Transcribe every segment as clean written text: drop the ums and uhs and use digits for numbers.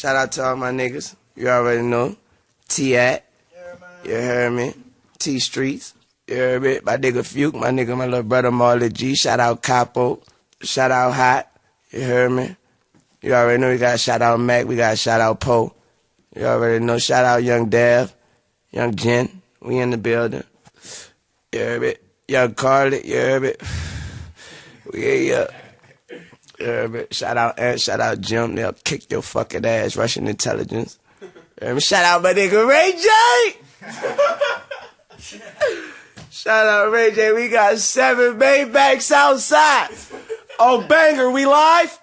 Shout out to all my niggas. You already know. T-At. You heard me. T-Streets. You heard me. My nigga Fuke. My little brother Marley G. Shout out Capo. Shout out Hot. You heard me. You already know we got shout out Mac. We got shout out Poe. You already know. Shout out Young Dev. Young Jen. We in the building. You heard me. Young Carly. You heard me. We in You heard me? Shout out Ant, shout out Jim. They'll kick your fucking ass, Russian intelligence. You heard me? Shout out my nigga Ray J. Shout out Ray J. We got 7 Maybachs outside. Oh, Banger, we live?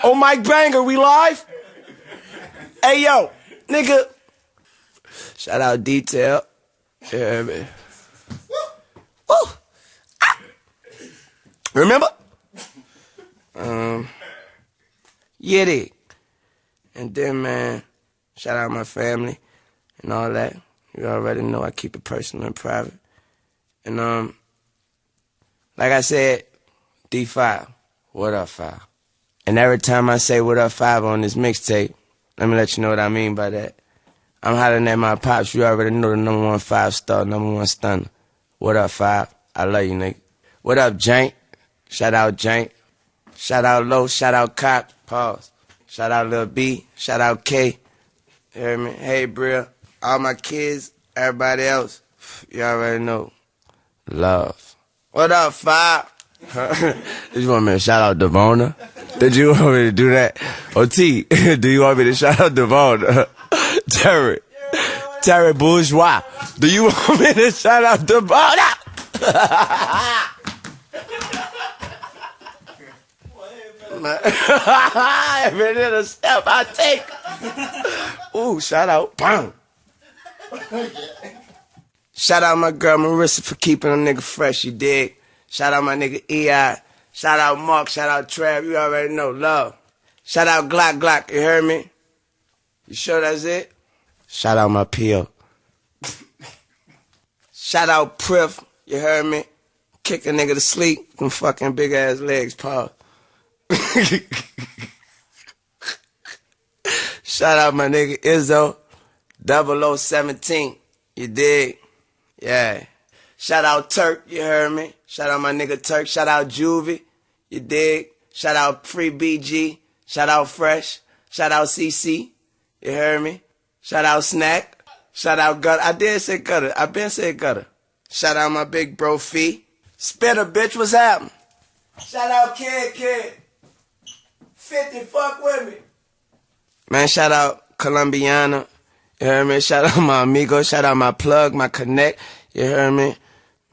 Oh, Mike Banger, we live? Hey, yo, nigga. Shout out Detail. You heard me? Woo. Ah. Remember? Yiddy. And then, man, shout out my family and all that. You already know I keep it personal and private. And, like I said, D5, what up, 5? And every time I say what up, 5 on this mixtape, let me let you know what I mean by that. I'm hollering at my pops. You already know the number 1 5-star, number 1 stunner. What up, 5? I love you, nigga. What up, Jank? Shout out Jank. Shout out Low, shout out Cop, pause. Shout out Lil B, shout out K. You hear me? Hey, Brill, all my kids, everybody else, you already know. Love. What up, 5? Did you want me to shout out Devona? Did you want me to do that? T, do you want me to shout out Devona? Terry Bourgeois, do you want me to shout out Devona? Every little step I take. Ooh, shout out. Bang. Shout out my girl Marissa for keeping a nigga fresh, you dig? Shout out my nigga E.I. Shout out Mark, shout out Trav, you already know, love. Shout out Glock, you heard me? You sure that's it? Shout out my P.O. Shout out Priff, you heard me? Kick a nigga to sleep, them fucking big ass legs, pause. Shout out my nigga Izzo, 0017, you dig? Yeah. Shout out Turk, you heard me? Shout out my nigga Turk, shout out Juvie, you dig? Shout out Free BG, shout out Fresh, shout out CC, you heard me? Shout out Snack, shout out Gutter, I did say Gutter, I been said Gutter. Shout out my big bro Fee, Spitter bitch, what's happening? Shout out Kid. 50, fuck with me. Man, shout out Colombiana. You heard me? Shout out my amigo. Shout out my plug, my connect. You heard me?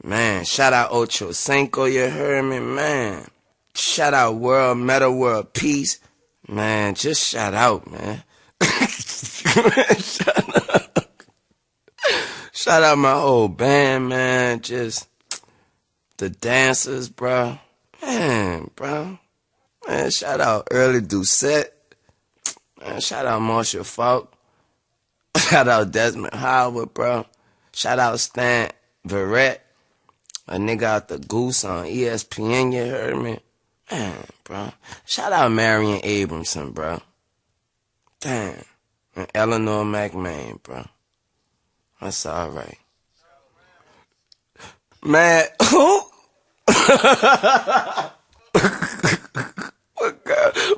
Man, shout out Ocho Cinco. You heard me? Man. Shout out World, Meta World Peace. Man, just shout out, man. Shout out my whole band, man. Just the dancers, bro. Man, bro. Man, shout out Early Doucette. Man, shout out Marshall Falk. Shout out Desmond Howard, bro. Shout out Stan Verrett. A nigga out the Goose on ESPN, you heard me? Man, bro. Shout out Marion Abramson, bro. Damn. And Eleanor McMahon, bro. That's alright. Man, who?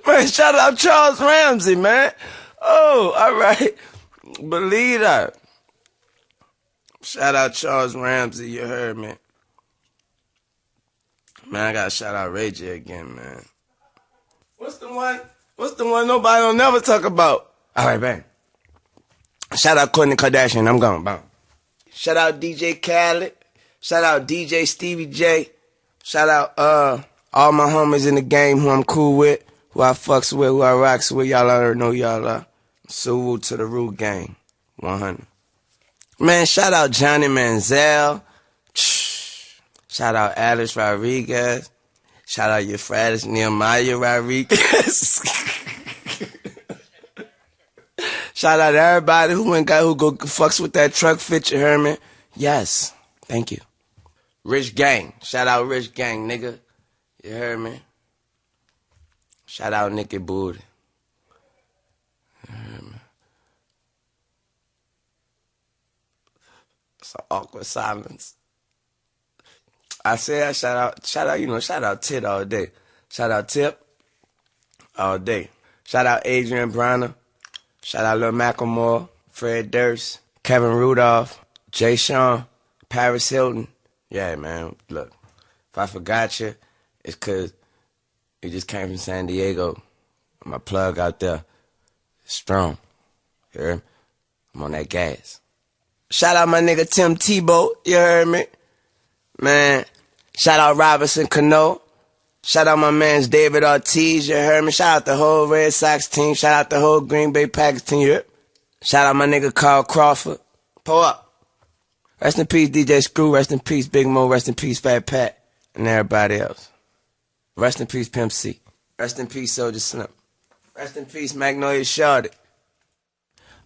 Man, shout out Charles Ramsey, man. Oh, all right. Believe that. Shout out Charles Ramsey, you heard me. Man, I gotta shout out Ray J again, man. What's the one nobody don't never talk about? All right, bang. Shout out Kourtney Kardashian, I'm gone, bang. Shout out DJ Khaled. Shout out DJ Stevie J. Shout out all my homies in the game who I'm cool with, who I fucks with, who I rocks with. Y'all already know y'all are. Salute to the Root Gang. 100. Man, shout out Johnny Manziel. Shout out Alice Rodriguez. Shout out Euphrates Nehemiah Rodriguez. Shout out everybody who go fucks with that truck fit, you heard me? Yes. Thank you. Rich Gang. Shout out Rich Gang, nigga. You heard me? Shout out Nicky Booty. It's an awkward silence. I said shout out, shout out Tit all day. Shout out Tip all day. Shout out Adrian Bronner. Shout out Lil Macklemore, Fred Durst, Kevin Rudolph, Jay Sean, Paris Hilton. Yeah, man, look, if I forgot you, it's because you just came from San Diego. My plug out there is strong. You heard me? I'm on that gas. Shout out my nigga Tim Tebow. You heard me? Man, shout out Robinson Cano. Shout out my mans David Ortiz. You heard me? Shout out the whole Red Sox team. Shout out the whole Green Bay Packers team. You heard? Shout out my nigga Carl Crawford. Pull up. Rest in peace DJ Screw. Rest in peace Big Mo. Rest in peace Fat Pat. And everybody else. Rest in peace Pimp C. Rest in peace Soldier Slim. Rest in peace Magnolia Shorty.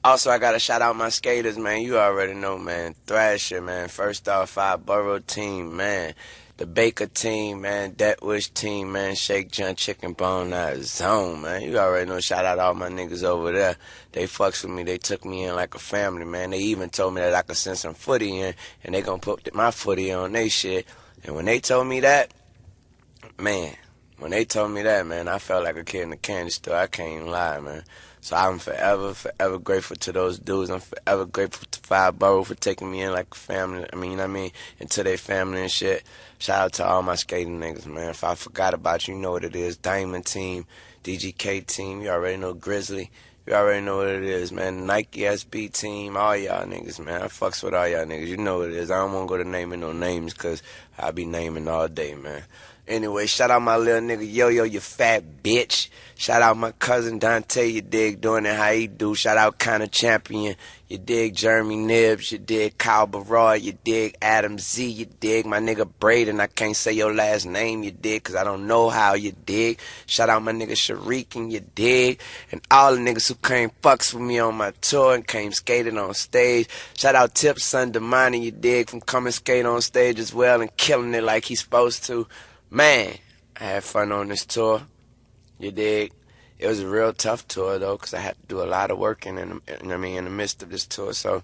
Also, I gotta shout out my skaters, man. You already know, man. Thrasher, man. First off, 5 Borough team, man. The Baker team, man. Deathwish team, man. Shake John Chicken Bone out of zone, man. You already know. Shout out all my niggas over there. They fucks with me. They took me in like a family, man. They even told me that I could send some footy in, and they gonna put my footy on they shit. And when they told me that, man, I felt like a kid in the candy store. I can't even lie, man. So I'm forever, forever grateful to those dudes. I'm forever grateful to 5 Borough for taking me in like a family. I mean, you know what I mean? Into their family and shit. Shout out to all my skating niggas, man. If I forgot about you, you know what it is. Diamond team, DGK team, you already know Grizzly. You already know what it is, man. Nike SB team, all y'all niggas, man. I fucks with all y'all niggas. You know what it is. I don't want to go to naming no names because I be naming all day, man. Anyway, shout out my little nigga Yo-Yo, you fat bitch. Shout out my cousin Dante, you dig, doing it how he do. Shout out Kinda Champion, you dig, Jeremy Nibbs, you dig, Kyle Barroy, you dig, Adam Z, you dig, my nigga Braden, I can't say your last name, you dig, cause I don't know how, you dig. Shout out my nigga Sharikin, you dig, and all the niggas who came fucks with me on my tour and came skating on stage. Shout out Tip Son Damani, you dig, from coming skate on stage as well and killing it like he's supposed to. Man, I had fun on this tour. You dig? It was a real tough tour though, cause I had to do a lot of work in the midst of this tour. So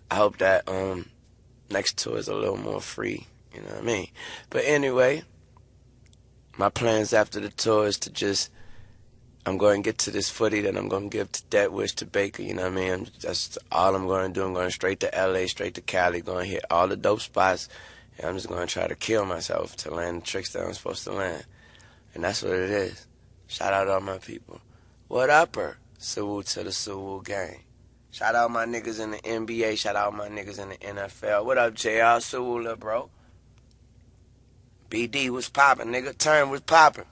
I hope that next tour is a little more free. You know what I mean? But anyway, my plans after the tour is to I'm going to get to this footy that I'm going to give to Deathwish, to Baker, you know what I mean? That's all I'm going to do. I'm going straight to LA, straight to Cali, going to hit all the dope spots. And I'm just going to try to kill myself to land the tricks that I'm supposed to land. And that's what it is. Shout out all my people. What upper? Salute to the Sewell gang. Shout out my niggas in the NBA. Shout out my niggas in the NFL. What up, JR? Sewell, bro? BD was popping, nigga. Turn was popping.